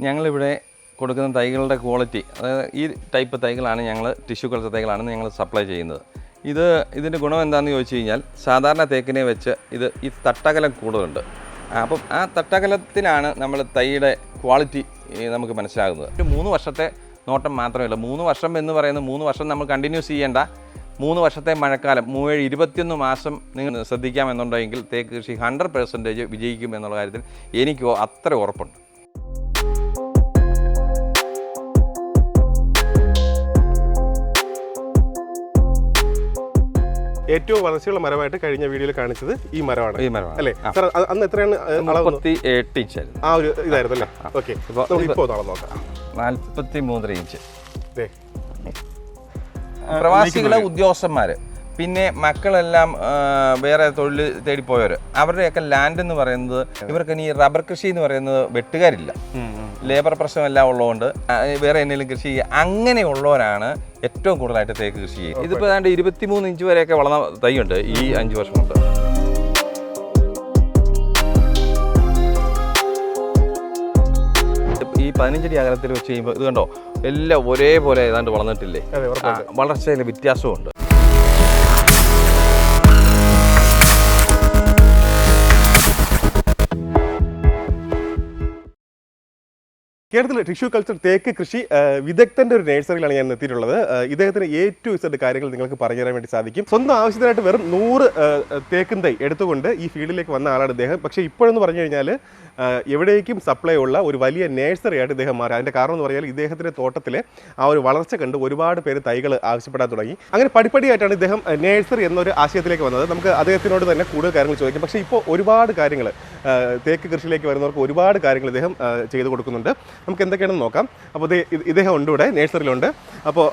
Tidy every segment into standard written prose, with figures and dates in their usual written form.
ഞങ്ങളിവിടെ കൊടുക്കുന്ന തൈകളുടെ ക്വാളിറ്റി, അതായത് ഈ ടൈപ്പ് തൈകളാണ് ഞങ്ങൾ ടിഷ്യൂ കൾച്ചർ തൈകളാണ് ഞങ്ങൾ സപ്ലൈ ചെയ്യുന്നത്. ഇതിൻ്റെ ഗുണം എന്താണെന്ന് ചോദിച്ചു കഴിഞ്ഞാൽ സാധാരണ തേക്കിനെ വെച്ച് ഈ തട്ടകലം കൂടുതലുണ്ട്. അപ്പം ആ തട്ടകലത്തിനാണ് നമ്മൾ തൈയുടെ ക്വാളിറ്റി നമുക്ക് മനസ്സിലാകുന്നത്. ഒരു 3 വർഷത്തെ നോട്ടം മാത്രമല്ല, 3 വർഷം എന്ന് പറയുന്നത് 3 വർഷം നമ്മൾ കണ്ടിന്യൂസ് ചെയ്യേണ്ട. 3 വർഷത്തെ മഴക്കാലം 21 മാസം നിങ്ങൾ ശ്രദ്ധിക്കാമെന്നുണ്ടെങ്കിൽ തേക്ക് കൃഷി 100% വിജയിക്കും എന്നുള്ള കാര്യത്തിൽ എനിക്ക് അത്ര ഉറപ്പുണ്ട്. ഏറ്റവും വളർച്ചയുള്ള മരമായിട്ട് കഴിഞ്ഞ വീഡിയോയിൽ കാണിച്ചത് ഈ മരമാണ്. ഈ മരമാണ് അല്ലേ സാർ? അന്ന് എത്രയാണ്? 38 ഇഞ്ചായിരുന്നു. ആ ഒരു ഇതായിരുന്നു അല്ലേ? ഓക്കെ, ഇപ്പോൾ നോക്കാം. 43 ഇഞ്ച്. പ്രവാസികളെ ഉദ്യോഗസ്ഥന്മാര്, പിന്നെ മക്കളെല്ലാം വേറെ തൊഴിൽ തേടിപ്പോയവർ, അവരുടെയൊക്കെ ലാൻഡ് എന്ന് പറയുന്നത്, ഇവർക്ക് ഈ റബ്ബർ കൃഷി എന്ന് പറയുന്നത് വെട്ടുകാരില്ല, ലേബർ പ്രശ്നമെല്ലാം ഉള്ളതുകൊണ്ട് വേറെ എന്തെങ്കിലും കൃഷി ചെയ്യുക, അങ്ങനെയുള്ളവരാണ് ഏറ്റവും കൂടുതലായിട്ട് തേക്ക് കൃഷി ചെയ്യുന്നത്. ഇതിപ്പോൾ ഏതാണ്ട് 23 ഇഞ്ച് വരെയൊക്കെ വളർന്ന തൈയുണ്ട് ഈ 5 വർഷം കൊണ്ട്. ഈ 15 അടി അകലത്തിൽ വെച്ച് കഴിയുമ്പോൾ ഇത് കണ്ടോ, എല്ലാം ഒരേപോലെ ഏതാണ്ട് വളർന്നിട്ടില്ലേ? വളർച്ചയിൽ വ്യത്യാസമുണ്ട്. കേരളത്തിലെ ടിഷ്യൂ കൾച്ചർ തേക്ക് കൃഷി വിദഗ്ധന്റെ ഒരു നഴ്സറിയിലാണ് ഞാൻ എത്തിയിട്ടുള്ളത്. ഇദ്ദേഹത്തിന് A to Z കാര്യങ്ങൾ നിങ്ങൾക്ക് പറഞ്ഞു തരാൻ വേണ്ടി സാധിക്കും. സ്വന്തം ആവശ്യത്തിനായിട്ട് വെറും 100 തേക്കിൻ തൈ എടുത്തുകൊണ്ട് ഈ ഫീൽഡിലേക്ക് വന്ന ആളാണ് ഇദ്ദേഹം. പക്ഷേ ഇപ്പോഴെന്ന് പറഞ്ഞു കഴിഞ്ഞാൽ എവിടേക്കും സപ്ലൈ ഉള്ള ഒരു വലിയ നഴ്സറി ആയിട്ട് ഇദ്ദേഹം മാറി. അതിൻ്റെ കാരണം എന്ന് പറഞ്ഞാൽ ഇദ്ദേഹത്തിൻ്റെ തോട്ടത്തിലെ ആ ഒരു വളർച്ച കണ്ട് ഒരുപാട് പേര് തൈകൾ ആവശ്യപ്പെടാൻ തുടങ്ങി. അങ്ങനെ പടിപ്പടിയായിട്ടാണ് ഇദ്ദേഹം നഴ്സറി എന്നൊരു ആശയത്തിലേക്ക് വന്നത്. നമുക്ക് അദ്ദേഹത്തിനോട് തന്നെ കൂടുതൽ കാര്യങ്ങൾ ചോദിക്കാം. പക്ഷേ ഇപ്പോൾ ഒരുപാട് കാര്യങ്ങൾ തേക്ക് കൃഷിയിലേക്ക് വരുന്നവർക്ക് ഒരുപാട് കാര്യങ്ങൾ ഇദ്ദേഹം ചെയ്തു കൊടുക്കുന്നുണ്ട്. നമുക്ക് എന്തൊക്കെയാണെന്ന് നോക്കാം. അപ്പോൾ ഇദ്ദേഹം ഉണ്ട് ഇവിടെ, നഴ്സറിയിലുണ്ട്. അപ്പോൾ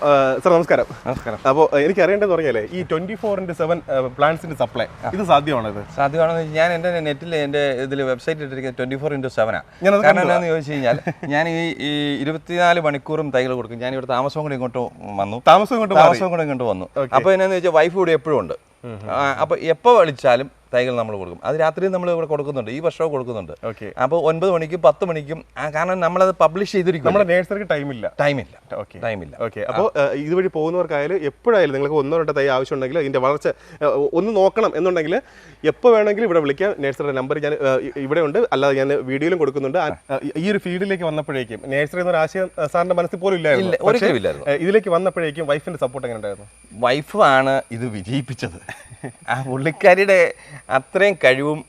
സാർ നമസ്കാരം. നമസ്കാരം. അപ്പോൾ എനിക്ക് അറിയേണ്ടതെന്ന് പറഞ്ഞാലേ ഈ 24/7 പ്ലാന്റ്സിന്റെ സപ്ലൈ ഇത് സാധ്യമാണത്? സാധ്യമാണെന്ന് ഞാൻ എൻ്റെ നെറ്റിൽ എൻ്റെ ഇതിൽ വെബ്സൈറ്റ് ഇട്ടിരിക്കുന്നത് 24/7 കാരണം എന്താണെന്ന് ചോദിച്ചു കഴിഞ്ഞാൽ ഞാൻ ഈ 24 മണിക്കൂറും തൈകൾ കൊടുക്കും. ഞാൻ ഇവിടെ താമസവും കൂടെ ഇങ്ങോട്ട് വന്നു. താമസവും കൂടെ ഇങ്ങോട്ട് വന്നു. അപ്പോൾ എന്നാന്ന് വെച്ചാൽ വൈഫ് കൂടി എപ്പോഴും ഉണ്ട്. അപ്പോൾ എപ്പോൾ വിളിച്ചാലും തൈകൾ നമ്മൾ കൊടുക്കും. അത് രാത്രിയും നമ്മൾ ഇവിടെ കൊടുക്കുന്നുണ്ട്, ഈ വർഷവും കൊടുക്കുന്നുണ്ട്. അപ്പോൾ 9 മണിക്കും 10 മണിക്കും, കാരണം നമ്മളത് പബ്ലിഷ് ചെയ്തിരിക്കും. നമ്മുടെ നഴ്സറിക്ക് ടൈമില്ല. ഓക്കെ. അപ്പോൾ ഇതുവഴി പോകുന്നവർക്കായാലും എപ്പോഴായാലും നിങ്ങൾക്ക് 1-2 തൈ ആവശ്യമുണ്ടെങ്കിൽ ഇതിന്റെ വളർച്ച ഒന്ന് നോക്കണം എന്നുണ്ടെങ്കിൽ എപ്പോൾ വേണമെങ്കിലും ഇവിടെ വിളിക്കാം. നഴ്സറിയുടെ നമ്പർ ഞാൻ ഇവിടെ ഉണ്ട്, അല്ലാതെ ഞാൻ വീഡിയോയിലും കൊടുക്കുന്നുണ്ട്. ഈ ഒരു ഫീൽഡിലേക്ക് വന്നപ്പോഴേക്കും നഴ്സറി എന്നൊരു ആശയം സാറിന്റെ മനസ്സിൽ പോലും ഇല്ലായിരുന്നു. ഇതിലേക്ക് വന്നപ്പോഴേക്കും വൈഫിന്റെ സപ്പോർട്ട് എങ്ങനെ ഉണ്ടായിരുന്നു? വൈഫാണ് ഇത് വിജയിപ്പിച്ചത്. ആ പുള്ളിക്കാരിയുടെ അത്രയും കഴിവും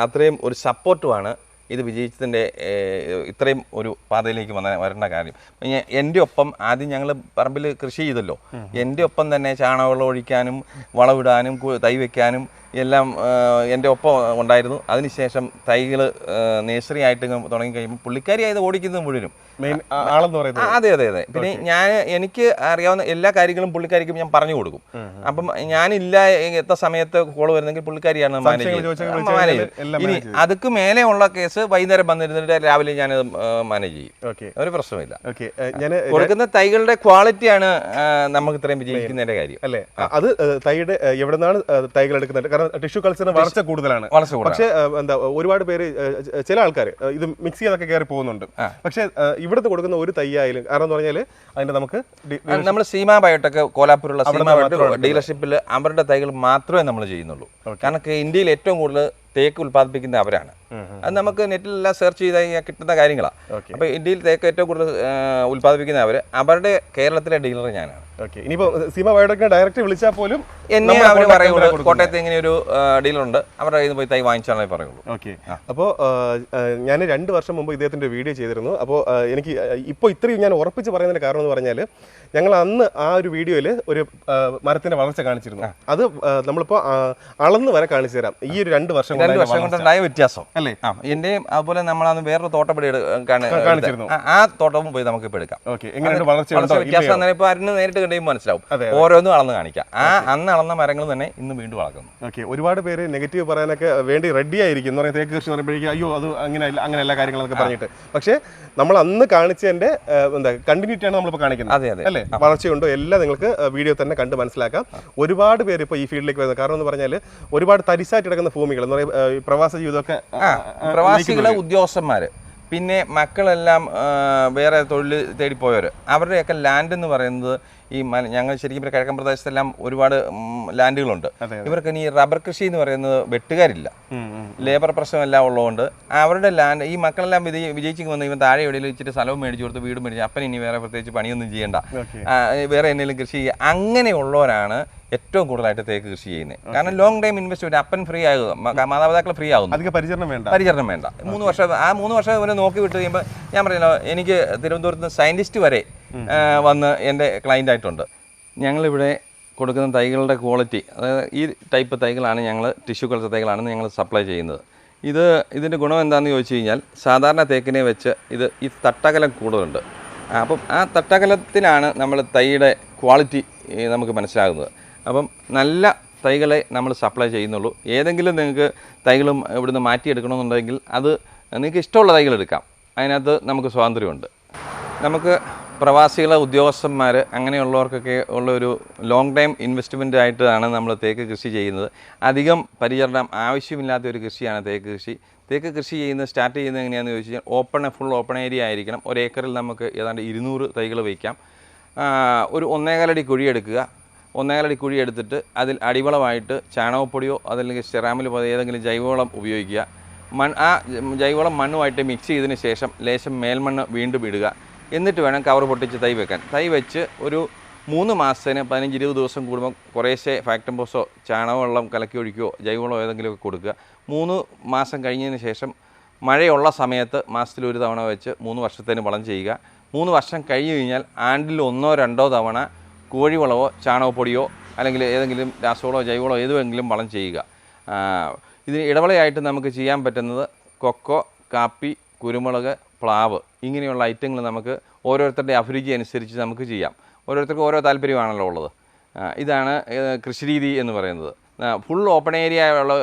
അത്രയും ഒരു സപ്പോർട്ടുമാണ് ഇത് വിജയിച്ചതിൻ്റെ ഇത്രയും ഒരു പാതയിലേക്ക് വരേണ്ട കാര്യം. എൻ്റെ ഒപ്പം ആദ്യം ഞങ്ങൾ പറമ്പിൽ കൃഷി ചെയ്തല്ലോ, എൻ്റെ ഒപ്പം തന്നെ ചാണകവെള്ളം ഒഴിക്കാനും വളമിടാനും തൈ വയ്ക്കാനും എല്ലാം എൻ്റെ ഒപ്പം ഉണ്ടായിരുന്നു. അതിനുശേഷം തൈകൾ നേഴ്സറി ആയിട്ട് തുടങ്ങി കഴിയുമ്പോൾ പുള്ളിക്കാരിയായി ഇത് ഓടിക്കുന്നത് മുഴുവനും മെയിൻ ആളെന്ന് പറയുന്നത്. അതെ. പിന്നെ എനിക്ക് അറിയാവുന്ന എല്ലാ കാര്യങ്ങളും പുള്ളിക്കാരിക്കും ഞാൻ പറഞ്ഞു കൊടുക്കും. അപ്പം ഞാനില്ല എത്ര സമയത്ത് കോൾ വരുന്നെങ്കിൽ പുള്ളിക്കാരിയാണ് മാനേജ് ചെയ്യുന്നത്. ഇനി അതുക്ക് മേലെ ഉള്ള കേസ് വൈകുന്നേരം വന്നിരുന്നിട്ട് രാവിലെ ഞാൻ മാനേജ് ചെയ്യും. ഒരു പ്രശ്നമില്ല. കൊടുക്കുന്ന തൈകളുടെ ക്വാളിറ്റിയാണ് നമുക്ക് ഇത്രയും വിജയിക്കുന്നതിന്റെ കാര്യം അല്ലേ? അത് തൈയുടെ എവിടെ നിന്നാണ് തൈകൾ എടുക്കുന്നത്? കാരണം ടിഷ്യൂ കൾച്ചറിന് വളർച്ച കൂടുതലാണ്. പക്ഷേ എന്താ, ഒരുപാട് പേര്, ചില ആൾക്കാർ ഇത് മിക്സ് ചെയ്തൊക്കെ കയറി പോകുന്നുണ്ട്. പക്ഷേ ഇവിടുത്തെ കൊടുക്കുന്ന ഒരു തൈ ആയാലും, കാരണം എന്ന് പറഞ്ഞാൽ അതിന്റെ നമുക്ക് നമ്മൾ സീമ ബയോടെക് കോലാപ്പൂരുള്ള സീമ ബയോടെക് ഡീലർഷിപ്പിൽ അവരുടെ തൈകൾ മാത്രമേ നമ്മൾ ചെയ്യുന്നുള്ളൂ. കാരണം ഇന്ത്യയിൽ ഏറ്റവും കൂടുതൽ തേക്ക് ഉൽപ്പാദിപ്പിക്കുന്ന അവരാണ്. അത് നമുക്ക് നെറ്റിലെല്ലാം സെർച്ച് ചെയ്ത് കിട്ടുന്ന കാര്യങ്ങളാണ്. അപ്പോൾ ഇന്ത്യയിൽ തേക്ക് ഏറ്റവും കൂടുതൽ ഉൽപ്പാദിപ്പിക്കുന്ന അവരുടെ കേരളത്തിലെ ഡീലർ ഞാനാണ്. ഇനിയിപ്പോൾ സീമ ബയോടെക്കിനെ ഡയറക്റ്റ് വിളിച്ചാൽ പോലും എന്നെ അവർ പറയുള്ളൂ, കോട്ടയത്ത് ഇങ്ങനെ ഒരു ഡീലറുണ്ട്, അവരുടെ കയ്യിൽ നിന്ന് പോയി തൈ വാങ്ങിച്ചാലേ പറയുള്ളൂ. ഓക്കെ. അപ്പോൾ ഞാൻ 2 വർഷം മുമ്പ് ഇദ്ദേഹത്തിൻ്റെ വീഡിയോ ചെയ്തിരുന്നു. അപ്പോൾ എനിക്ക് ഇപ്പോൾ ഇത്രയും ഞാൻ ഉറപ്പിച്ച് പറയുന്നതിൻ്റെ കാരണം എന്ന് പറഞ്ഞാൽ, ഞങ്ങൾ അന്ന് ആ ഒരു വീഡിയോയിൽ ഒരു മരത്തിന്റെ വളർച്ച കാണിച്ചിരുന്നു. അത് നമ്മളിപ്പോൾ അളന്ന് വരെ കാണിച്ചു തരാം. ഈ ഒരു 2 വർഷം കൊണ്ടുണ്ടായ വ്യത്യാസം അല്ലേ? എന്റെയും അതുപോലെ നമ്മളന്ന് വേറൊരു തോട്ടപ്പടി കാണിച്ചിരുന്നു. ആ തോട്ടവും പോയി നമുക്ക് ഇപ്പൊ എടുക്കാം. വ്യത്യാസം ഇപ്പൊ അരിന് നേരിട്ട് കണ്ടുമ്പോൾ മനസ്സിലാവും. ഓരോന്നും അളന്ന് കാണിക്കാം. അന്ന് അളന്ന മരങ്ങൾ തന്നെ ഇന്ന് വീണ്ടും വളർക്കുന്നു. ഒരുപാട് പേര് നെഗറ്റീവ് പറയാനൊക്കെ വേണ്ടി റെഡി ആയിരിക്കും എന്ന് പറയുന്നത്. തേക്ക് കൃഷി പറയുമ്പോഴേക്കും അയ്യോ അത് അങ്ങനെ എല്ലാ കാര്യങ്ങളൊക്കെ പറഞ്ഞിട്ട്, പക്ഷേ നമ്മൾ അന്ന് കാണിച്ചതിന്റെ എന്താ കണ്ടിന്യൂറ്റി ആണ് നമ്മളിപ്പോൾ കാണിക്കുന്നത് അല്ലേ? വളർച്ചയുണ്ടോ എല്ലാം നിങ്ങൾക്ക് വീഡിയോ തന്നെ കണ്ട് മനസ്സിലാക്കാം. ഒരുപാട് പേര് ഇപ്പോൾ ഈ ഫീൽഡിലേക്ക് വരുന്നത് കാരണം എന്ന് പറഞ്ഞാൽ ഒരുപാട് തരിശായിട്ട് കിടക്കുന്ന ഭൂമികൾ എന്ന് പറയുന്നത് പ്രവാസ ജീവിതമൊക്കെ, പ്രവാസികളെ ഉദ്യോഗസ്ഥന്മാര്, പിന്നെ മക്കളെല്ലാം വേറെ തൊഴിൽ തേടിപ്പോയവർ അവരുടെയൊക്കെ ലാൻഡ് എന്ന് പറയുന്നത് ഈ ഞങ്ങൾ ശരിക്കും കിഴക്കൻ പ്രദേശത്തെല്ലാം ഒരുപാട് ലാൻഡുകളുണ്ട്. ഇവർക്ക് ഇനി റബ്ബർ കൃഷി എന്ന് പറയുന്നത് വെട്ടുകാരില്ല, ലേബർ പ്രശ്നമെല്ലാം ഉള്ളതുകൊണ്ട് അവരുടെ ലാൻഡ് ഈ മക്കളെല്ലാം വിജയിച്ചു വന്ന് ഇവൻ താഴെ എവിടെയെങ്കിലും ഇച്ചിരി സ്ഥലവും മേടിച്ചു കൊടുത്ത് വീട് മേടിച്ചു അപ്പൻ ഇനി വേറെ പ്രത്യേകിച്ച് പണിയൊന്നും ചെയ്യണ്ട, വേറെ എന്തെങ്കിലും കൃഷി ചെയ്യുക, അങ്ങനെയുള്ളവരാണ് ഏറ്റവും കൂടുതലായിട്ട് തേക്ക് കൃഷി ചെയ്യുന്നത്. കാരണം ലോങ് ടൈം ഇൻവെസ്റ്റ്മെന്റ്, അപ്പൻ ഫ്രീ ആകുക, മാതാപിതാക്കൾ ഫ്രീ ആകുന്നു, പരിചരണം വേണ്ട. 3 വർഷം 3 വർഷം ഇവരെ നോക്കി വിട്ട് കഴിയുമ്പോൾ ഞാൻ പറഞ്ഞല്ലോ, എനിക്ക് തിരുവനന്തപുരത്ത് സയന്റിസ്റ്റ് വരെ വന്ന് എൻ്റെ ക്ലയൻ്റ് ആയിട്ടുണ്ട്. ഞങ്ങളിവിടെ കൊടുക്കുന്ന തൈകളുടെ ക്വാളിറ്റി, അതായത് ഈ ടൈപ്പ് തൈകളാണ് ഞങ്ങൾ ടിഷ്യൂ കൾച്ചർ തൈകളാണ് ഞങ്ങൾ സപ്ലൈ ചെയ്യുന്നത്. ഇതിൻ്റെ ഗുണം എന്താണെന്ന് ചോദിച്ചു കഴിഞ്ഞാൽ സാധാരണ തേക്കിനെ വെച്ച് ഈ തട്ടകലം കൂടുതലുണ്ട്. അപ്പം ആ തട്ടകലത്തിനാണ് നമ്മൾ തൈയുടെ ക്വാളിറ്റി നമുക്ക് മനസ്സിലാകുന്നത്. അപ്പം നല്ല തൈകളെ നമ്മൾ സപ്ലൈ ചെയ്യുന്നുള്ളൂ. ഏതെങ്കിലും നിങ്ങൾക്ക് തൈകളും ഇവിടുന്ന് മാറ്റിയെടുക്കണമെന്നുണ്ടെങ്കിൽ അത് നിങ്ങൾക്ക് ഇഷ്ടമുള്ള തൈകൾ എടുക്കാം, അതിനകത്ത് നമുക്ക് സ്വാതന്ത്ര്യമുണ്ട്. നമുക്ക് പ്രവാസികളെ ഉദ്യോഗസ്ഥന്മാർ അങ്ങനെയുള്ളവർക്കൊക്കെ ഉള്ളൊരു ലോങ് ടൈം ഇൻവെസ്റ്റ്മെൻ്റ് ആയിട്ടാണ് നമ്മൾ തേക്ക് കൃഷി ചെയ്യുന്നത്. അധികം പരിചരണം ആവശ്യമില്ലാത്ത ഒരു കൃഷിയാണ് തേക്ക് കൃഷി. തേക്ക് കൃഷി സ്റ്റാർട്ട് ചെയ്യുന്നത് എങ്ങനെയാണെന്ന് ചോദിച്ചു കഴിഞ്ഞാൽ ഫുൾ ഓപ്പൺ ഏരിയ ആയിരിക്കണം. ഒരു ഏക്കറിൽ നമുക്ക് ഏതാണ്ട് 200 തൈകൾ വയ്ക്കാം. ഒരു 1.25 അടി കുഴിയെടുക്കുക. 1.25 അടി കുഴി എടുത്തിട്ട് അതിൽ അടിവളമായിട്ട് ചാണകപ്പൊടിയോ അതല്ലെങ്കിൽ സെറാമിൽ ഏതെങ്കിലും ജൈവവളം ഉപയോഗിക്കുക. ആ ജൈവവളം മണ്ണുമായിട്ട് മിക്സ് ചെയ്തതിന് ശേഷം ലേശം മേൽമണ്ണ് വീണ്ടും ഇടുക. എന്നിട്ട് വേണം കവർ പൊട്ടിച്ച് തൈ വെക്കാൻ. തൈ വെച്ച് ഒരു 3 മാസത്തിന് 15-20 ദിവസം കൂടുമ്പോൾ കുറേശ്ശെ ഫാക്ടംബോസോ ചാണകവെള്ളം കലക്കി ഒഴിക്കുകയോ ജൈവവളം ഏതെങ്കിലുമൊക്കെ കൊടുക്കുക. 3 മാസം കഴിഞ്ഞതിന് ശേഷം മഴയുള്ള സമയത്ത് മാസത്തിൽ 1 തവണ വെച്ച് 3 വർഷത്തേന് വളം ചെയ്യുക. 3 വർഷം കഴിഞ്ഞ് കഴിഞ്ഞാൽ ആണ്ടിൽ 1-2 തവണ കോഴിവളമോ ചാണകപ്പൊടിയോ അല്ലെങ്കിൽ ഏതെങ്കിലും രാസവളമോ ജൈവവളമോ ഏതെങ്കിലും വളം ചെയ്യുക. ഇതിന് ഇടവേളയായിട്ട് നമുക്ക് ചെയ്യാൻ പറ്റുന്നത് കൊക്കോ, കാപ്പി, കുരുമുളക്, പ്ലാവ് ഇങ്ങനെയുള്ള ഐറ്റങ്ങൾ നമുക്ക് ഓരോരുത്തരുടെ അഭിരുചി അനുസരിച്ച് നമുക്ക് ചെയ്യാം. ഓരോരുത്തർക്കും ഓരോ താല്പര്യമാണല്ലോ ഉള്ളത്. ഇതാണ് കൃഷിരീതി എന്ന് പറയുന്നത്. ഫുൾ ഓപ്പൺ ഏരിയ ഉള്ള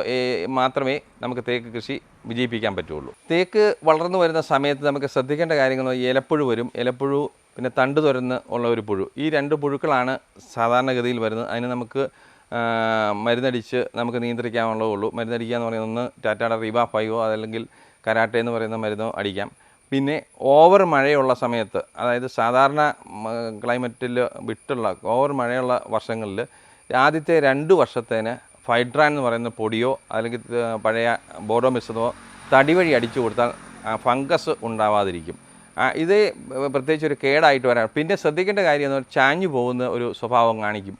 മാത്രമേ നമുക്ക് തേക്ക് കൃഷി വിജയിപ്പിക്കാൻ പറ്റുള്ളൂ. തേക്ക് വളർന്നു വരുന്ന സമയത്ത് നമുക്ക് ശ്രദ്ധിക്കേണ്ട കാര്യങ്ങൾ ഇലപ്പുഴു വരും. ഇലപ്പുഴു, പിന്നെ തണ്ട് തുരന്ന് ഉള്ള ഒരു പുഴു. ഈ 2 പുഴുക്കളാണ് സാധാരണഗതിയിൽ വരുന്നത്. അതിന് നമുക്ക് മരുന്നടിച്ച് നമുക്ക് നിയന്ത്രിക്കാനുള്ളതേ ഉള്ളൂ. മരുന്നടിക്കുക എന്ന് പറയുന്നത് ഒന്ന് ടാറ്റായുടെ റിവ 5 അതല്ലെങ്കിൽ കരാട്ടെ എന്ന് പറയുന്ന മരുന്നോ അടിക്കാം. പിന്നെ ഓവർ മഴയുള്ള സമയത്ത്, അതായത് സാധാരണ ക്ലൈമറ്റിൽ വിട്ടുള്ള ഓവർ മഴയുള്ള വർഷങ്ങളിൽ ആദ്യത്തെ 2 വർഷത്തേന് ഫൈഡ്രാൻ എന്ന് പറയുന്ന പൊടിയോ അല്ലെങ്കിൽ പഴയ ബോഡോ മിശ്രിതമോ തടി വഴി അടിച്ചു കൊടുത്താൽ ഫംഗസ് ഉണ്ടാവാതിരിക്കും. ഇത് പ്രത്യേകിച്ച് ഒരു കേടായിട്ട് വരാം. പിന്നെ ശ്രദ്ധിക്കേണ്ട കാര്യം എന്ന് പറഞ്ഞാൽ ചാഞ്ഞു പോകുന്ന ഒരു സ്വഭാവം കാണിക്കും.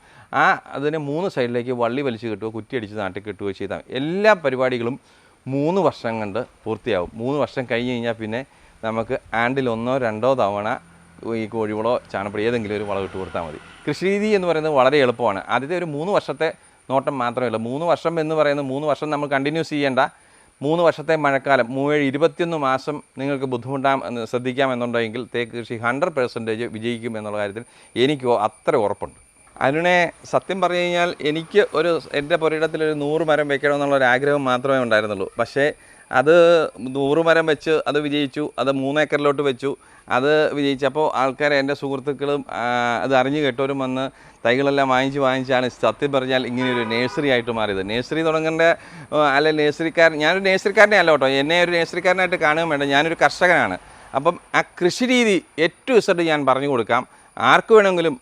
അതിന് 3 സൈഡിലേക്ക് വള്ളി വലിച്ചു കിട്ടുകയോ കുറ്റിയടിച്ച് നാട്ടിൽ കിട്ടുകയോ ചെയ്താൽ എല്ലാ പരിപാടികളും 3 വർഷം കൊണ്ട് പൂർത്തിയാവും. 3 വർഷം കഴിഞ്ഞ് കഴിഞ്ഞാൽ പിന്നെ നമുക്ക് ആണ്ടിൽ 1-2 തവണ ഈ കോഴിവളോ ചാണകപ്പൊടി ഏതെങ്കിലും ഒരു വളം ഇട്ട് കൊടുത്താൽ മതി. കൃഷിരീതി എന്ന് പറയുന്നത് വളരെ എളുപ്പമാണ്. ആദ്യത്തെ ഒരു 3 വർഷത്തെ നോട്ടം മാത്രമല്ല. 3 വർഷം എന്ന് പറയുന്നത് 3 വർഷം നമ്മൾ കണ്ടിന്യൂസ് ചെയ്യേണ്ട. 3 വർഷത്തെ മഴക്കാലം 21 മാസം നിങ്ങൾക്ക് ശ്രദ്ധിക്കാമെന്നുണ്ടെങ്കിൽ തേക്ക് കൃഷി 100% വിജയിക്കും എന്നുള്ള കാര്യത്തിൽ എനിക്കോ അത്ര ഉറപ്പുണ്ട്. അതിനെ സത്യം പറഞ്ഞു കഴിഞ്ഞാൽ എനിക്ക് എൻ്റെ പുരയിടത്തിലൊരു 100 മരം വെക്കണമെന്നുള്ളൊരു ആഗ്രഹം മാത്രമേ ഉണ്ടായിരുന്നുള്ളൂ. പക്ഷേ അത് 100 മരം വെച്ച് അത് വിജയിച്ചു. അത് 3 ഏക്കറിലോട്ട് വെച്ചു. അത് വിജയിച്ചപ്പോൾ ആൾക്കാർ, എൻ്റെ സുഹൃത്തുക്കളും അത് അറിഞ്ഞു കേട്ടവരും വന്ന് തൈകളെല്ലാം വാങ്ങിച്ചാണ് സത്യം പറഞ്ഞാൽ ഇങ്ങനെയൊരു നേഴ്സറി ആയിട്ട് മാറിയത്. നേഴ്സറി തുടങ്ങേണ്ട ഞാനൊരു നേഴ്സറിക്കാരനെ അല്ല കേട്ടോ, എന്നെ ഒരു നേഴ്സറിക്കാരനായിട്ട് കാണുകയും വേണ്ട. ഞാനൊരു കർഷകനാണ്. അപ്പം ആ കൃഷിരീതി Z ഞാൻ പറഞ്ഞു കൊടുക്കാം. ആർക്ക് വേണമെങ്കിലും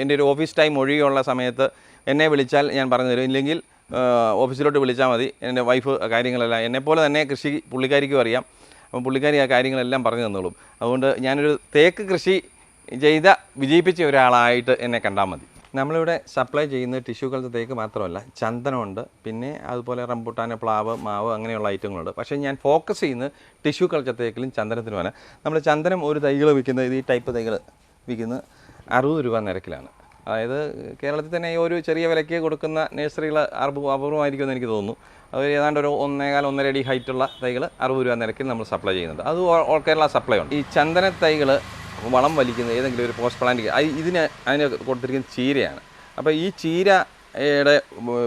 എൻ്റെ ഒരു ഓഫീസ് ടൈം ഒഴികെയുള്ള സമയത്ത് എന്നെ വിളിച്ചാൽ ഞാൻ പറഞ്ഞു തരും. ഇല്ലെങ്കിൽ ഓഫീസിലോട്ട് വിളിച്ചാൽ മതി. എൻ്റെ വൈഫ് കാര്യങ്ങളെല്ലാം എന്നെപ്പോലെ തന്നെ കൃഷി പുള്ളിക്കാരിക്കും അറിയാം. അപ്പം പുള്ളിക്കാരി ആ കാര്യങ്ങളെല്ലാം പറഞ്ഞു തന്നോളും. അതുകൊണ്ട് ഞാനൊരു തേക്ക് കൃഷി വിജയിപ്പിച്ച ഒരാളായിട്ട് എന്നെ കണ്ടാൽ മതി. നമ്മളിവിടെ സപ്ലൈ ചെയ്യുന്നത് ടിഷ്യൂ കൾച്ചർ തേക്ക് മാത്രമല്ല, ചന്ദനമുണ്ട്, പിന്നെ അതുപോലെ റംബുട്ടാൻ, പ്ലാവ്, മാവ് അങ്ങനെയുള്ള ഐറ്റങ്ങളുണ്ട്. പക്ഷേ ഞാൻ ഫോക്കസ് ചെയ്യുന്നത് ടിഷ്യൂ കൾച്ചർ തേക്കിലും ചന്ദനത്തിനുമാണ്. നമ്മൾ ചന്ദനം ഒരു തൈകൾ വിൽക്കുന്നത്, ഈ ടൈപ്പ് തൈകൾ വിൽക്കുന്നത് 60 രൂപ നിരക്കിലാണ്. അതായത് കേരളത്തിൽ തന്നെ ഒരു ചെറിയ വിലയ്ക്ക് കൊടുക്കുന്ന നേഴ്സറികൾ അപൂർവമായിരിക്കുമെന്ന് എനിക്ക് തോന്നുന്നു. അത് ഏതാണ്ട് ഒരു 1.25-1.5 അടി ഹൈറ്റുള്ള തൈകൾ 60 രൂപ നിരക്കിൽ നമ്മൾ സപ്ലൈ ചെയ്യുന്നുണ്ട്. അത് ഓൾ കേരള സപ്ലൈ ഉണ്ട്. ഈ ചന്ദന തൈകൾ വളം വലിക്കുന്ന ഏതെങ്കിലും ഒരു പോസ്റ്റ് പ്ലാന്റ് അതിന് കൊടുത്തിരിക്കുന്ന ചീരയാണ്. അപ്പോൾ ഈ ചീരയുടെ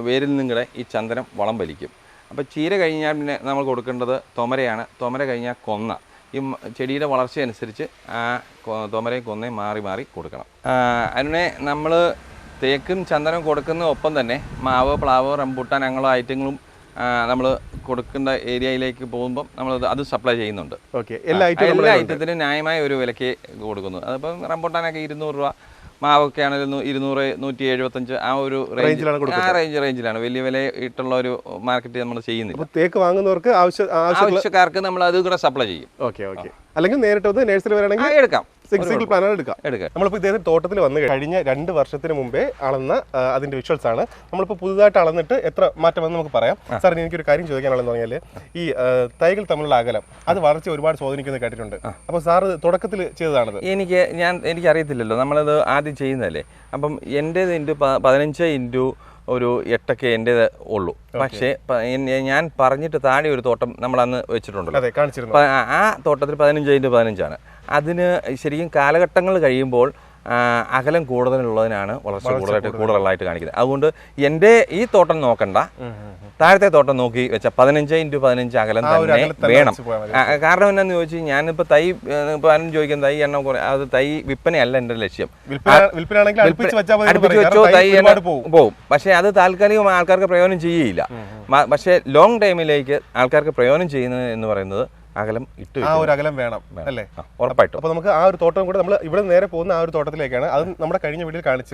വേരിൽ നിങ്ങളുടെ ഈ ചന്ദനം വളം വലിക്കും. അപ്പോൾ ചീര കഴിഞ്ഞാൽ പിന്നെ നമ്മൾ കൊടുക്കേണ്ടത് തൊമരയാണ്. തൊമര കഴിഞ്ഞാൽ കൊന്ന. ഈ ചെടിയുടെ വളർച്ച അനുസരിച്ച് ആ തൊമരയും കൊന്നയും മാറി മാറി കൊടുക്കണം. അതിനെ നമ്മൾ തേക്കും ചന്ദനവും കൊടുക്കുന്ന ഒപ്പം തന്നെ മാവ്, പ്ലാവ്, റംബൂട്ടാൻ അങ്ങനെയുള്ള ഐറ്റങ്ങളും നമ്മൾ കൊടുക്കേണ്ട ഏരിയയിലേക്ക് പോകുമ്പം നമ്മൾ അത് സപ്ലൈ ചെയ്യുന്നുണ്ട്. ഓക്കെ, എല്ലാ ഐറ്റത്തിനും ന്യായമായ ഒരു വിലയ്ക്ക് കൊടുക്കുന്നു. അതിപ്പം റംബൂട്ടാനൊക്കെ 200 രൂപ, മാവൊക്കെ ആണെങ്കിലും 200, 175 ആ ഒരു റേഞ്ചിലാണ്. വലിയ വില ഇട്ടുള്ള ഒരു മാർക്കറ്റ് നമ്മൾ ചെയ്യുന്നില്ല. തേക്ക് വാങ്ങുന്നവർക്ക് ആവശ്യക്കാർക്ക് നമ്മൾ അത് കൂടെ സപ്ലൈ ചെയ്യും. ഓക്കെ ഓക്കെ, അല്ലെങ്കിൽ നേരിട്ട് വന്ന് നഴ്സറി വരണമെങ്കിൽ എടുക്കാം, സിംഗിൾ പ്ലാനാണ് എടുക്കാം. നമ്മളിപ്പോൾ ഇദ്ദേഹത്തിന് തോട്ടത്തിൽ വന്ന് കഴിഞ്ഞ 2 വർഷത്തിന് മുമ്പേ അളന്ന അതിന്റെ വിഷ്വൽസ് ആണ്. നമ്മളിപ്പോൾ പുതുതായിട്ട് അളന്നിട്ട് എത്ര മാറ്റം വന്ന് നമുക്ക് പറയാം. സാർ, എനിക്കൊരു കാര്യം ചോദിക്കാനുള്ളതെന്ന് പറഞ്ഞാൽ ഈ തൈകൾ തമ്മിലുള്ള അകലം അത് വളർച്ച ഒരുപാട് സ്വാധീനിക്കുന്നത് കേട്ടിട്ടുണ്ട്. അപ്പോൾ സാറ് തുടക്കത്തിൽ ചെയ്തതാണത്? എനിക്കറിയത്തില്ലല്ലോ, നമ്മളത് ആദ്യം ചെയ്യുന്നതല്ലേ. അപ്പം എൻ്റേത് 15 ഒരു 8 എൻ്റേത് ഉള്ളൂ. പക്ഷേ ഞാൻ പറഞ്ഞിട്ട് താഴെ ഒരു തോട്ടം നമ്മളന്ന് വെച്ചിട്ടുണ്ടല്ലോ, ആ തോട്ടത്തിൽ 15x15 അതിന് ശരിക്കും കാലഘട്ടങ്ങൾ കഴിയുമ്പോൾ അകലം കൂടുതലുള്ളതിനാണ് വളർച്ച കൂടുതലായിട്ട് കാണിക്കുന്നത്. അതുകൊണ്ട് എൻ്റെ ഈ തോട്ടം നോക്കണ്ട, താഴത്തെ തോട്ടം നോക്കി വെച്ചാൽ 15x15 അകലം തന്നെ വേണം. കാരണം എന്നാന്ന് ചോദിച്ചാൽ ഞാനിപ്പോൾ തൈ ഇപ്പോൾ ആരും ചോദിക്കുന്ന തൈ എണ്ണം കുറേ, അത് തൈ വിൽപ്പനയല്ല എൻ്റെ ലക്ഷ്യം. അടുപ്പിച്ച് വെച്ചോ തൈ എണ്ണം പോവും, പക്ഷേ അത് താൽക്കാലികം ആൾക്കാർക്ക് പ്രയോജനം ചെയ്യില്ല. പക്ഷേ ലോങ് ടൈമിലേക്ക് ആൾക്കാർക്ക് പ്രയോജനം ചെയ്യുന്നത് എന്ന് പറയുന്നത് അകലം ഇട്ട് ആ ഒരു അകലം വേണം അല്ലേ? ഉറപ്പായിട്ടും. അപ്പോൾ നമുക്ക് ആ ഒരു തോട്ടം കൂടെ നമ്മൾ ഇവിടെ നേരെ പോകുന്ന ആ ഒരു തോട്ടത്തിലേക്കാണ്. അത് നമ്മുടെ കഴിഞ്ഞ വീഡിയോയിൽ കാണിച്ചു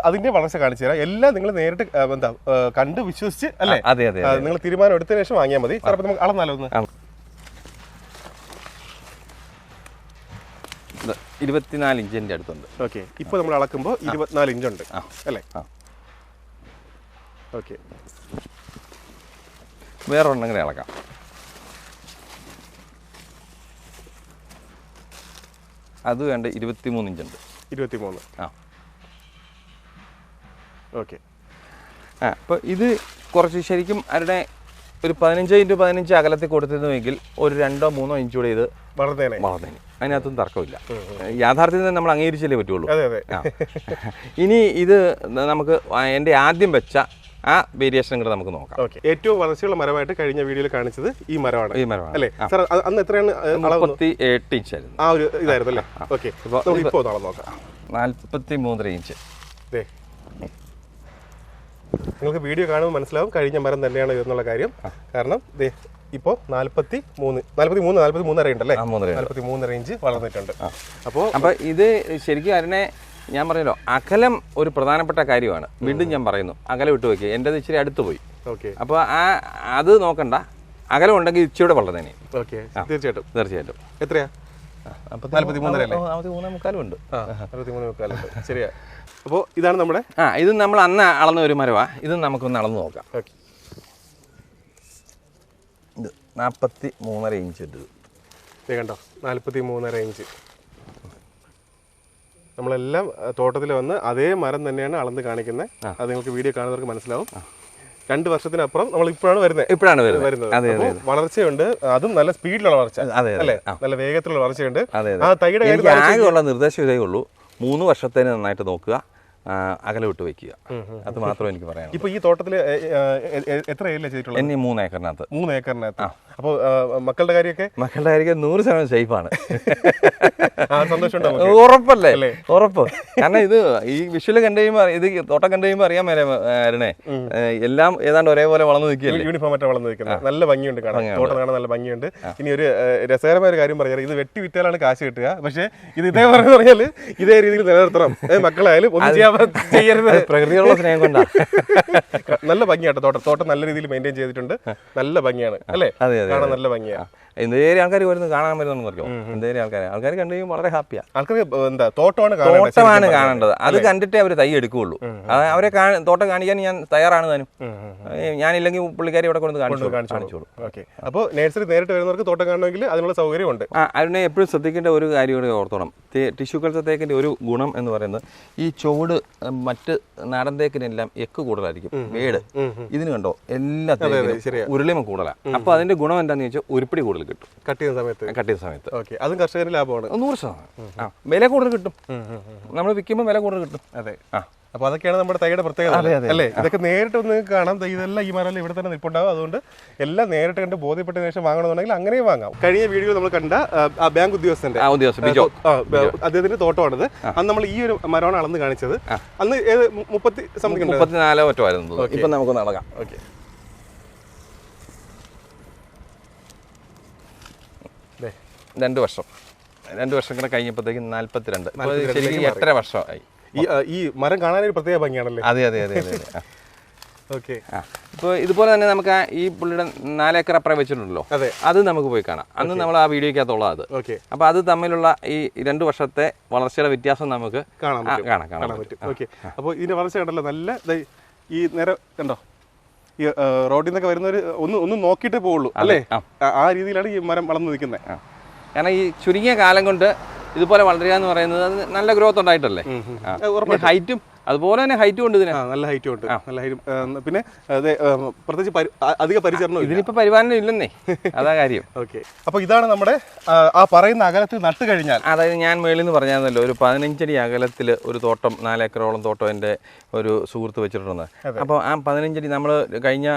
അതിന്റെ വളർച്ച കാണിച്ചു തരാം. എല്ലാം നിങ്ങൾ നേരിട്ട് എന്താ കണ്ട് വിശ്വസിച്ച് അല്ലേ? അതെ അതെ, നിങ്ങൾ തീരുമാനം എടുത്തതിന് ശേഷം വാങ്ങിയാൽ മതി. സാർ, നമുക്ക് അളന്നാലോ ഒന്ന്? 24 ഇഞ്ചിന്റെ അടുത്തുണ്ട്. ഓക്കെ, ഇപ്പോൾ നമ്മൾ അളക്കുമ്പോൾ 24 ഇഞ്ചുണ്ട് അല്ലേ? ഓക്കെ, വേറെ ഒന്നെങ്കിലും അളക്കാം. അത് വേണ്ട 23 ഇഞ്ചുണ്ട്. 23. ഓക്കെ. അപ്പോൾ ഇത് കുറച്ച് ശരിക്കും അവരുടെ ഒരു 15x15 അകലത്തിൽ കൊടുത്തിരുന്നുവെങ്കിൽ ഒരു 2-3 ഇഞ്ച് കൂടെ ഇത് വളർന്നേനെ. അതിനകത്തും തർക്കമില്ല. യാഥാർത്ഥ്യത്തിൽ നമ്മൾ അംഗീകരിച്ചല്ലേ പറ്റുള്ളൂ. ഇനി ഇത് നമുക്ക് എൻ്റെ ആദ്യം വെച്ച ആ വേരിയേഷൻ കൂടെ നമുക്ക് നോക്കാം. ഏറ്റവും വളർച്ചയുള്ള മരമായിട്ട് കഴിഞ്ഞ വീഡിയോയിൽ കാണിച്ചത് ഈ മരമാണ് അല്ലേ? സാർ, അന്ന് എത്രയാണ്? 38 ഇഞ്ച് ആയിരുന്നു. ആ ഒരു ഇതായിരുന്നു അല്ലേ? ഓക്കെ, ഇപ്പോൾ നോക്കാം. 43 ഇഞ്ച്. നിങ്ങൾക്ക് വീഡിയോ കാണുമ്പോൾ മനസ്സിലാവും കഴിഞ്ഞ മരം തന്നെയാണ് ഇതെന്നുള്ള കാര്യം. കാരണം ഇപ്പോൾ 43 ഉണ്ടല്ലേ? 43 ഇഞ്ച് വളർന്നിട്ടുണ്ട്. അപ്പോൾ ഇത് ശരിക്കും അതിനെ ഞാൻ പറഞ്ഞല്ലോ, അകലം ഒരു പ്രധാനപ്പെട്ട കാര്യമാണ്. വീണ്ടും ഞാൻ പറയുന്നു, അകലം ഇട്ട് വയ്ക്കുക. എൻ്റെ ഇച്ചിരി അടുത്ത് പോയി. അപ്പോൾ അത് നോക്കണ്ട, അകലം ഉണ്ടെങ്കിൽ ഇച്ചിരി വളർന്നേനെ. തീർച്ചയായിട്ടും. എത്രയാ? 43.3 ഉണ്ട്. ശരിയാ. അപ്പോൾ ഇതാണ് നമ്മുടെ ഇത് നമ്മൾ അന്ന് അളന്ന ഒരു മരമാണ്. ഇത് നമുക്കൊന്ന് അളന്ന് നോക്കാം. ഇത് 43.5 ഇഞ്ച് ഉണ്ട്. കണ്ടോ, 43.5 ഇഞ്ച്. നമ്മളെല്ലാം തോട്ടത്തിൽ വന്ന് അതേ മരം തന്നെയാണ് അളന്ന് കാണിക്കുന്നത്. അത് നിങ്ങൾക്ക് വീഡിയോ കാണുന്നവർക്ക് മനസ്സിലാവും. 2 വർഷത്തിനപ്പുറം നമ്മൾ ഇപ്പോഴാണ് വരുന്നത്. വളർച്ചയുണ്ട്, അതും നല്ല സ്പീഡിലുള്ള വളർച്ച അല്ലേ? നല്ല വേഗത്തിലുള്ള വളർച്ചയുണ്ട്. ആ തൈയുടെ ആകെയുള്ള നിർദ്ദേശം ഇതേ ഉള്ളൂ, 3 വർഷത്തേന് നന്നായിട്ട് നോക്കുക, അകലം വിട്ട് വയ്ക്കുക. അത് മാത്രമേ എനിക്ക് പറയാം. ഇപ്പൊ ഈ തോട്ടത്തിൽ എത്ര ഏരിയ ചെയ്തിട്ടുള്ളത്? എന്നെ 3 ഏക്കറിനകത്ത്. 3 ഏക്കറിനകത്ത്. അപ്പോൾ മക്കളുടെ കാര്യമൊക്കെ 100% സേഫാണ്. സന്തോഷമുണ്ടോ? ഉറപ്പല്ലേ? ഉറപ്പ്. കാരണം ഇത് ഈ വിഷ്വല് കണ്ടു കഴിയുമ്പോൾ, ഇത് തോട്ടം കണ്ടു കഴിയുമ്പോൾ അറിയാൻ മേലെ എല്ലാം ഏതാണ്ട് ഒരേപോലെ വളർന്നു നിൽക്കുകയല്ലേ? യൂണിഫോം ആയിട്ട് വളർന്നു നിൽക്കുന്നത്. നല്ല ഭംഗിയുണ്ട് കാണാൻ, തോട്ടം കാണാൻ നല്ല ഭംഗിയുണ്ട്. ഇനി ഒരു രസകരമായ ഒരു കാര്യം പറയാം, ഇത് വെട്ടി വിറ്റാലാണ് കാശ് കിട്ടുക. പക്ഷേ ഇത് ഇതേ പറഞ്ഞാൽ ഇതേ രീതിയിൽ നിലനിർത്തണം. മക്കളായാലും ഒന്നും ചെയ്യരുത്. പ്രകൃതിയുള്ള സ്നേഹം കൊണ്ടാണ്. നല്ല ഭംഗിയാട്ടോ തോട്ടം നല്ല രീതിയിൽ മെയിൻറ്റെയിൻ ചെയ്തിട്ടുണ്ട്. നല്ല ഭംഗിയാണ് അല്ലേ? കാണാൻ നല്ല ഭംഗിയാണ്. എന്തേലും ആൾക്കാർ വരുന്നത് കാണാൻ വരുന്നു അറിയോ? എന്തേലും ആൾക്കാർ കണ്ടു കഴിയുമ്പോൾ വളരെ ഹാപ്പിയാണ്. ആൾക്കാർക്ക് എന്താ തോട്ടമാണ് കാണേണ്ടത്. അത് കണ്ടിട്ടേ അവർ തൈ എടുക്കുകയുള്ളൂ. അവരെ തോട്ടം കാണിക്കാൻ ഞാൻ തയ്യാറാണ് താനും. ഞാനില്ലെങ്കിൽ പുള്ളിക്കാരി ഇവിടെ കൊണ്ട് കാണിച്ചോളൂ. ഓക്കെ. അപ്പോൾ നഴ്സറി നേരിട്ട് വരുന്നവർക്ക് തോട്ടം കാണണമെങ്കിൽ അതിനുള്ള സൗകര്യമുണ്ട്. അതിനെ എപ്പോഴും ശ്രദ്ധിക്കേണ്ട ഒരു കാര്യം കൂടെ ഓർത്തോണം. ടിഷ്യൂ കൾച്ചർ തേക്കിന്റെ ഒരു ഗുണം എന്ന് പറയുന്നത്, ഈ ചുവട് മറ്റ് നാടൻ തേക്കിനെല്ലാം എക്ക് കൂടുതലായിരിക്കും. വേട് ഇതിന് കണ്ടോ, എല്ലാത്തിനും ഉരുളിമ കൂടുതലാണ്. അപ്പൊ അതിന്റെ ഗുണം എന്താണെന്ന് ചോദിച്ചാൽ ഉരുപ്പിടി കൂടുതൽ കിട്ടും കട്ട് ചെയ്യുന്ന സമയത്ത്. ഓക്കെ, അതും കർഷകന് ലാഭമാണ്. 100%. വില കൂടുതൽ കിട്ടും. നമ്മൾ വിൽക്കുമ്പോൾ വില കൂടുതൽ കിട്ടും. അതെ. അപ്പോൾ അതൊക്കെയാണ് നമ്മുടെ തൈയുടെ പ്രത്യേകത അല്ലേ? ഇതൊക്കെ നേരിട്ട് ഒന്ന് കാണാം. ഇതെല്ലാം ഈ മരം ഇവിടെ തന്നെ നിൽപ്പുണ്ടാവും. അതുകൊണ്ട് എല്ലാം നേരിട്ട് കണ്ട് ബോധ്യപ്പെട്ട ശേഷം വാങ്ങണമെന്നുണ്ടെങ്കിൽ അങ്ങനെയും വാങ്ങാം. കഴിഞ്ഞ വീഡിയോ നമ്മൾ കണ്ട ആ ബാങ്ക് ഉദ്യോഗസ്ഥന്റെ അദ്ദേഹത്തിന്റെ തോട്ടമാണിത്. അന്ന് നമ്മൾ ഈ ഒരു മരമാണ് അളന്ന് കാണിച്ചത്. അന്ന് 30 സംതിങ് 34 മറ്റോ ആയിരുന്നു. ഇപ്പൊ നമുക്ക് നടക്കാം. ഓക്കെ. 2 വർഷം 2 വർഷം കൂടെ കഴിഞ്ഞപ്പോഴത്തേക്കും 42 ശരിക്കും 8.5 വർഷമായി. ഈ മരം കാണാനൊരു പ്രത്യേക ഭംഗിയാണല്ലേ? അതെ അതെ അതെ അതെ അതെ. ഓക്കെ. ഇപ്പോൾ ഇതുപോലെ തന്നെ നമുക്ക് ഈ പുള്ളിയുടെ 4 ഏക്കർ അപ്പുറം വെച്ചിട്ടുണ്ടല്ലോ, അതെ, അത് നമുക്ക് പോയി കാണാം. അന്ന് നമ്മൾ ആ വീഡിയോക്കകത്തുള്ള അത്. ഓക്കെ. അപ്പോൾ അത് തമ്മിലുള്ള ഈ 2 വർഷത്തെ വളർച്ചയുടെ വ്യത്യാസം നമുക്ക് കാണാൻ പറ്റും. ഓക്കെ. അപ്പോൾ ഇതിന്റെ വളർച്ച കണ്ടല്ലോ, നല്ല ഈ നേരെ കണ്ടോ, ഈ റോഡിൽ നിന്നൊക്കെ വരുന്നവർ ഒന്ന് നോക്കിയിട്ടേ പോവുള്ളൂ അല്ലേ? ആ രീതിയിലാണ് ഈ മരം വളർന്നു നിൽക്കുന്നത്. കാരണം ഈ ചുരുങ്ങിയ കാലം കൊണ്ട് ഇതുപോലെ വളരുക എന്ന് പറയുന്നത് അത് നല്ല ഗ്രോത്ത് ഉണ്ടായിട്ടല്ലേ. ഹൈറ്റും അതുപോലെ തന്നെ ഹൈറ്റും ഉണ്ട് ഇതിന്. നല്ല ഹൈറ്റും ഉണ്ട്, നല്ല ഹൈറ്റും. പിന്നെ പ്രത്യേകിച്ച് അധിക പരിചരണം ഇതിനിപ്പോൾ പരിപാലനം ഇല്ലെന്നേ, അതാ കാര്യം. ഓക്കെ. അപ്പോൾ ഇതാണ് നമ്മുടെ ആ പറയുന്ന അകലത്തിൽ നട്ട് കഴിഞ്ഞാൽ, അതായത് ഞാൻ മേളിൽ നിന്ന് പറഞ്ഞാൽ ഒരു 15 അടി അകലത്തിൽ ഒരു തോട്ടം, 4 ഏക്കറോളം തോട്ടം എൻ്റെ ഒരു സുഹൃത്ത് വെച്ചിട്ടുണ്ട്. അപ്പോൾ ആ 15 അടി നമ്മൾ കഴിഞ്ഞ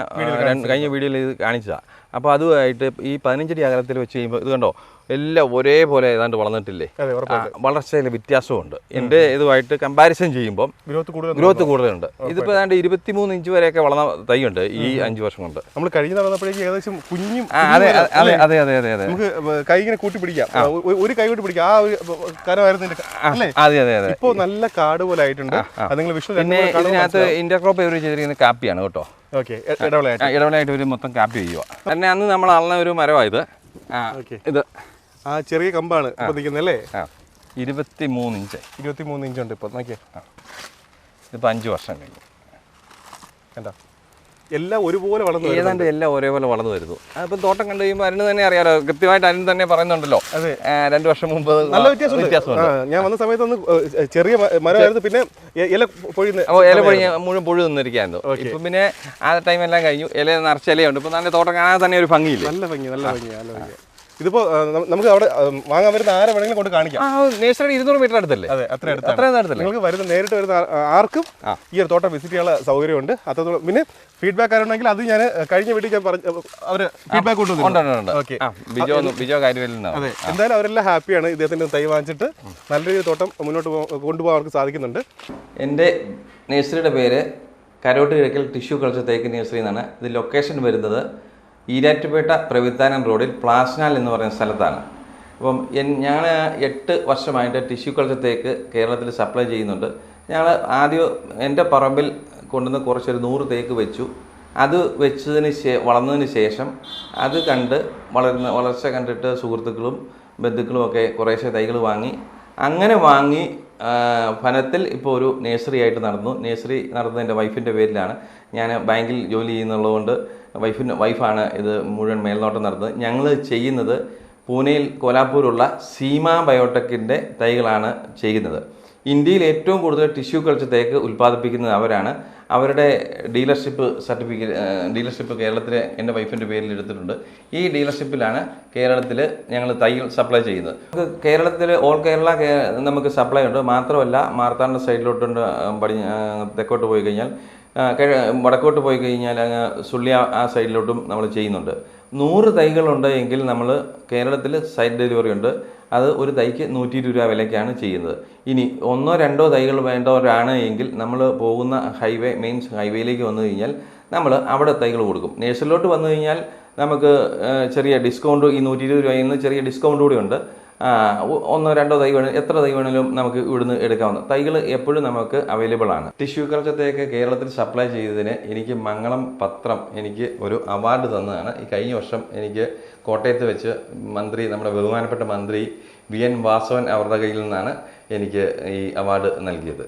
വീഡിയോയിൽ ഇത് കാണിച്ചതാണ്. അപ്പോൾ അതുമായിട്ട് ഈ 15 അടി അകലത്തിൽ വെച്ച് കഴിയുമ്പോൾ ഇത് കണ്ടോ, എല്ലാം ഒരേപോലെ ഏതാണ്ട് വളർന്നിട്ടില്ലേ, വളർച്ചയിൽ വ്യത്യാസമുണ്ട്. എൻ്റെ ഇതുമായിട്ട് കമ്പാരിസൺ ചെയ്യുമ്പോൾ ഗ്രോത്ത് കൂടുതലുണ്ട്. ഇതിപ്പോൾ ഏതാണ്ട് 23 ഇഞ്ച് വരെയൊക്കെ വളർന്ന തൈയുണ്ട് ഈ 5 വർഷം കൊണ്ട്. നമ്മൾ കഴിഞ്ഞ നടന്നപ്പോഴേക്കും ഏകദേശം കുഞ്ഞും. അതെ അതെ അതെ അതെ അതെ അതെ. നമുക്ക് കൈ ഇങ്ങനെ കൂട്ടി പിടിക്കാം, ഒരു കൈ കൂട്ടി പിടിക്കാം, ആ ഒരു കരമായിരുന്നു. അതെ അതെ അതെ. ഇപ്പോൾ നല്ല കാട് പോലെ ആയിട്ടുണ്ട്. പിന്നെ ഇതിനകത്ത് ഇന്റർക്രോപ്പ് ഇവർ ചെയ്തിരിക്കുന്ന കാപ്പിയാണ് കേട്ടോ. ഓക്കെ. ഇടവേളയായിട്ട് ഇവർ മൊത്തം കാപ്പി ചെയ്യുക. തന്നെ അന്ന് നമ്മൾ അളന്ന ഒരു മരമായത്. ഇത് ആ ചെറിയ കമ്പാണ് ഇപ്പൊ നിൽക്കുന്നത് അല്ലേ? 23 ഇഞ്ച്. 23 ഇഞ്ചുണ്ട് ഇപ്പോൾ. നോക്കിയേ, ഇതിപ്പോൾ 5 വർഷം കഴിഞ്ഞു. കണ്ടോ, എല്ലാം ഒരുപോലെ വളർന്നു, ഏതാണ്ട് എല്ലാം ഒരേപോലെ വളർന്നു വരുന്നു. അതിപ്പോൾ തോട്ടം കണ്ടു കഴിയുമ്പോൾ അരുണ് തന്നെ അറിയാലോ, കൃത്യമായിട്ട് അരുൺ തന്നെ പറയുന്നുണ്ടല്ലോ. 2 വർഷം മുമ്പ് നല്ല വ്യത്യാസമുണ്ട്. ഞാൻ വന്ന സമയത്ത് ഒന്ന് ചെറിയ മരമായിരുന്നു, പിന്നെ ഇല പൊഴിഞ്ഞ് മുഴുവൻ പൊഴു നിന്നിരിക്കായിരുന്നു. ഇപ്പം പിന്നെ ആ ടൈം എല്ലാം കഴിഞ്ഞു, ഇല നിറച്ച ഇലയുണ്ട്. ഇപ്പം നല്ല തോട്ടം കാണാൻ തന്നെ ഒരു ഭംഗിയില്ല. നല്ല ഭംഗി. ഇതിപ്പോ നമുക്ക് അവിടെ വാങ്ങാൻ വരുന്ന ആരെ വേണമെങ്കിലും കൊണ്ട് കാണിക്കാം. നേഴ്സറി 200 മീറ്റർ അടുത്തല്ലേ? അതെ, അത്രയും അടുത്തല്ലേ. നിങ്ങൾക്ക് നേരിട്ട് വരുന്ന ആർക്കും ഈ ഒരു തോട്ടം വിസിറ്റ് ചെയ്യാനുള്ള സൗകര്യമുണ്ട്. അത്രത്തോളം. പിന്നെ ഫീഡ്ബാക്ക് ആരുണ്ടെങ്കിൽ അത് ഞാൻ കഴിഞ്ഞ വീട്ടിൽ ഞാൻ അവര് ഫീഡ്ബാക്ക് കൊണ്ടുവന്നു. ഓക്കെ. അതെ, എന്തായാലും അവരെല്ലാം ഹാപ്പിയാണ്. ഇദ്ദേഹത്തിന്റെ തൈ വാങ്ങിച്ചിട്ട് നല്ല രീതിയിൽ തോട്ടം മുന്നോട്ട് കൊണ്ടുപോകാൻ അവർക്ക് സാധിക്കുന്നുണ്ട്. എൻ്റെ നേഴ്സറിയുടെ പേര് കരോട്ട് കിഴക്കൽ ടിഷ്യൂ കൾച്ചർ തേക്ക് നേഴ്സറി എന്നാണ്. ഇത് ലൊക്കേഷൻ വരുന്നത് ഈരാറ്റുപേട്ട പ്രവിത്താനം റോഡിൽ പ്ലാസ്നാൽ എന്ന് പറയുന്ന സ്ഥലത്താണ്. അപ്പം ഞങ്ങൾ 8 വർഷമായിട്ട് ടിഷ്യൂ കൾച്ചർ തേക്ക് കേരളത്തിൽ സപ്ലൈ ചെയ്യുന്നുണ്ട്. ഞങ്ങൾ ആദ്യം എൻ്റെ പറമ്പിൽ കൊണ്ടുവന്ന് കുറച്ചൊരു 100 തേക്ക് വെച്ചു. അത് വളർന്നതിന് ശേഷം അത് കണ്ട് വളർച്ച കണ്ടിട്ട് സുഹൃത്തുക്കളും ബന്ധുക്കളും ഒക്കെ കുറേശ്ശെ തൈകൾ വാങ്ങി. അങ്ങനെ വാങ്ങി ഫലത്തിൽ ഇപ്പോൾ ഒരു നേഴ്സറി ആയിട്ട് നടന്നു. നേഴ്സറി നടന്നത് എൻ്റെ വൈഫിൻ്റെ പേരിലാണ്. ഞാൻ ബാങ്കിൽ ജോലി ചെയ്യുന്നുള്ളതുകൊണ്ട് വൈഫാണ് ഇത് മുഴുവൻ മേൽനോട്ടം നടന്നത്. ഞങ്ങൾ ചെയ്യുന്നത് പൂനെയിൽ കോലാപ്പൂരുള്ള സീമ ബയോടെക്കിൻ്റെ തൈകളാണ് ചെയ്യുന്നത്. ഇന്ത്യയിൽ ഏറ്റവും കൂടുതൽ ടിഷ്യൂ കൾച്ചർ തേക്ക് ഉൽപ്പാദിപ്പിക്കുന്നത് അവരാണ്. അവരുടെ ഡീലർഷിപ്പ് കേരളത്തിൽ എൻ്റെ വൈഫിൻ്റെ പേരിൽ എടുത്തിട്ടുണ്ട്. ഈ ഡീലർഷിപ്പിലാണ് കേരളത്തിൽ ഞങ്ങൾ തൈകൾ സപ്ലൈ ചെയ്യുന്നത്. കേരളത്തിൽ ഓൾ കേരള നമുക്ക് സപ്ലൈ ഉണ്ട്. മാത്രമല്ല മാർത്താണ്ഡ സൈഡിലോട്ടുണ്ട്, തെക്കോട്ട് പോയി കഴിഞ്ഞാൽ, വടക്കോട്ട് പോയി കഴിഞ്ഞാൽ അങ്ങ് സുള്ളിയ ആ സൈഡിലോട്ടും നമ്മൾ ചെയ്യുന്നുണ്ട്. 100 തൈകളുണ്ട് എങ്കിൽ നമ്മൾ കേരളത്തിൽ സൈറ്റ് ഡെലിവറി ഉണ്ട്. അത് ഒരു തൈക്ക് 120 രൂപ വിലയ്ക്കാണ് ചെയ്യുന്നത്. ഇനി 1-2 തൈകൾ വേണ്ടവരാണ് എങ്കിൽ നമ്മൾ പോകുന്ന മെയിൻ ഹൈവേയിലേക്ക് വന്നു കഴിഞ്ഞാൽ നമ്മൾ അവിടെ തൈകൾ കൊടുക്കും. നേഴ്സറിലോട്ട് വന്നു കഴിഞ്ഞാൽ നമുക്ക് ചെറിയ ഡിസ്കൗണ്ട്, ഈ 120 രൂപയിൽ നിന്ന് ചെറിയ ഡിസ്കൗണ്ട് കൂടി ഉണ്ട്. 1-2 തൈ വേണം, എത്ര തൈ വേണമെങ്കിലും നമുക്ക് ഇവിടുന്ന് എടുക്കാവുന്ന തൈകൾ എപ്പോഴും നമുക്ക് അവൈലബിൾ ആണ്. ടിഷ്യൂ കൾച്ചർ തേക്ക് കേരളത്തിൽ സപ്ലൈ ചെയ്തതിന് എനിക്ക് മംഗളം പത്രം എനിക്ക് ഒരു അവാർഡ് തന്നതാണ്. ഈ കഴിഞ്ഞ വർഷം എനിക്ക് കോട്ടയത്ത് വെച്ച് നമ്മുടെ ബഹുമാനപ്പെട്ട മന്ത്രി VN വാസവൻ അവരുടെ കയ്യിൽ നിന്നാണ് എനിക്ക് ഈ അവാർഡ് നൽകിയത്.